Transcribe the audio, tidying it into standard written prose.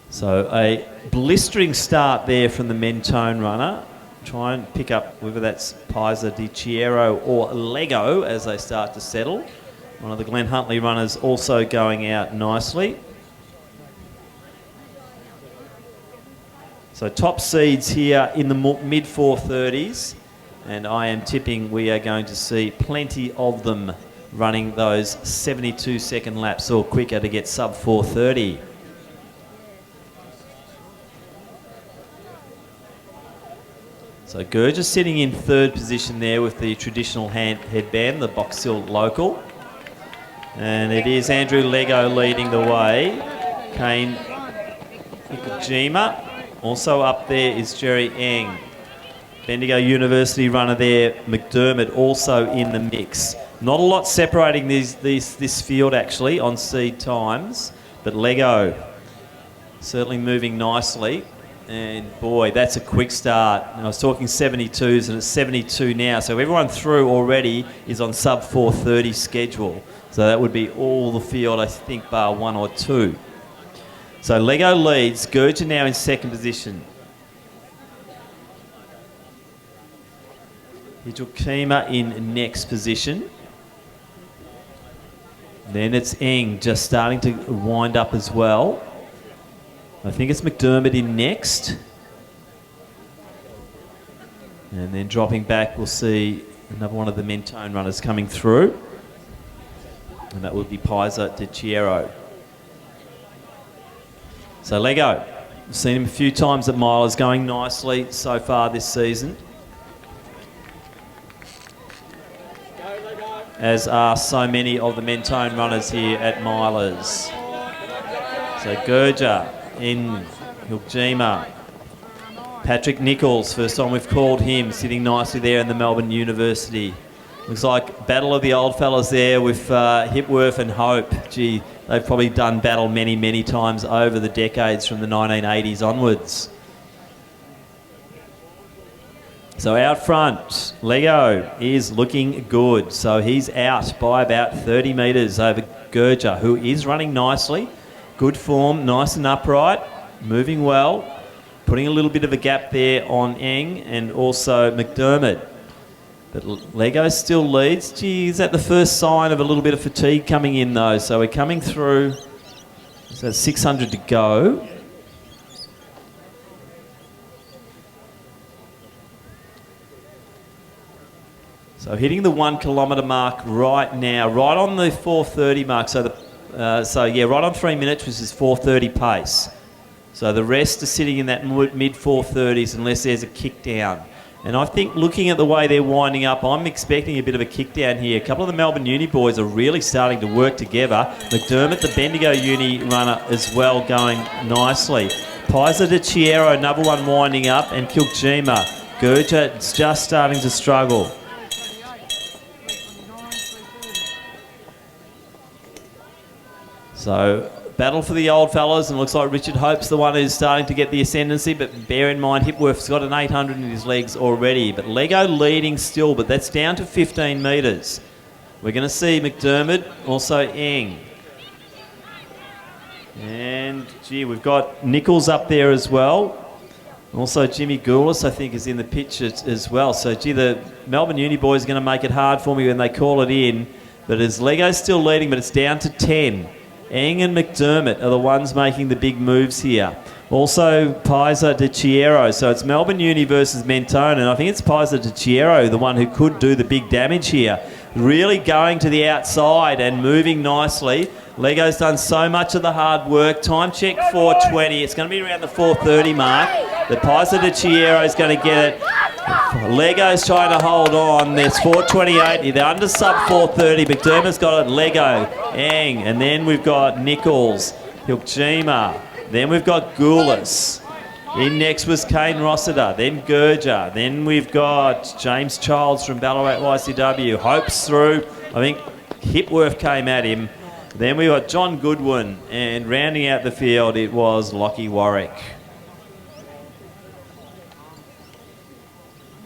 So a blistering start there from the Mentone runner. Try and pick up whether that's Pisa di Chiero or Lego as they start to settle. One of the Glenn Huntley runners also going out nicely. So top seeds here in the mid 430s, and I am tipping we are going to see plenty of them running those 72-second laps or quicker to get sub 430. So Gurja sitting in third position there with the traditional headband, the Box Hill local. And it is Andrew Lego leading the way. Kane Ikujima. Also up there is Jerry Eng. Bendigo University runner there, McDermott, also in the mix. Not a lot separating this field actually on seed times, but Lego certainly moving nicely. And boy, that's a quick start. And I was talking 72s and it's 72 now. So everyone through already is on sub 430 schedule. So that would be all the field, I think, bar one or two. So Lego leads, Gurja now in second position. Hitukima in next position. Then it's Eng just starting to wind up as well. I think it's McDermott in next. And then dropping back, we'll see another one of the Mentone runners coming through. And that would be Pisa di Chiero. So Lego, we've seen him a few times at milers, going nicely so far this season. As are so many of the Mentone runners here at milers. So Gurja in Hiljima. Patrick Nichols, first time we've called him, sitting nicely there in the Melbourne University. Looks like battle of the old fellas there with Hipworth and Hope. Gee, they've probably done battle many, many times over the decades from the 1980s onwards. So out front, Lego is looking good. So he's out by about 30 metres over Gurja, who is running nicely. Good form, nice and upright, moving well, putting a little bit of a gap there on Eng and also McDermott. But Lego still leads. Gee, is that the first sign of a little bit of fatigue coming in though? So we're coming through, so 600 to go. So hitting the 1 kilometre mark right now, right on the 4:30 mark. So right on 3 minutes, which is 4:30 pace. So the rest are sitting in that mid 4:30s unless there's a kick down. And I think looking at the way they're winding up, I'm expecting a bit of a kick down here. A couple of the Melbourne Uni boys are really starting to work together. McDermott, the Bendigo Uni runner, as well, going nicely. Pisa di Chiero, another one winding up, and Kiljima. Gurja is just starting to struggle. So, battle for the old fellas, and it looks like Richard Hope's the one who's starting to get the ascendancy, but bear in mind Hipworth's got an 800 in his legs already. But Lego leading still, but that's down to 15 metres. We're going to see McDermott, also Eng. And, gee, we've got Nichols up there as well. Also Jimmy Goulis, I think, is in the pitch as well. So, gee, the Melbourne Uni boys are going to make it hard for me when they call it in. But as Lego's still leading, but it's down to 10. Eng and McDermott are the ones making the big moves here. Also, Pisa di Chiero. So it's Melbourne Uni versus Mentone, and I think it's Pisa di Chiero, the one who could do the big damage here. Really going to the outside and moving nicely. Lego's done so much of the hard work. Time check 4:20. It's going to be around the 4:30 mark. The Pisa di Chiero is going to get it. Lego's trying to hold on. There's 4:28. They're under sub 4:30. McDermott's got it. Lego, Eng, and then we've got Nichols, Hiljima. Then we've got Goulis. In next was Kane Rossiter. Then Gurja. Then we've got James Childs from Ballarat YCW. Hope's through. I think Hipworth came at him. Then we got John Goodwin. And rounding out the field, it was Lockie Warwick.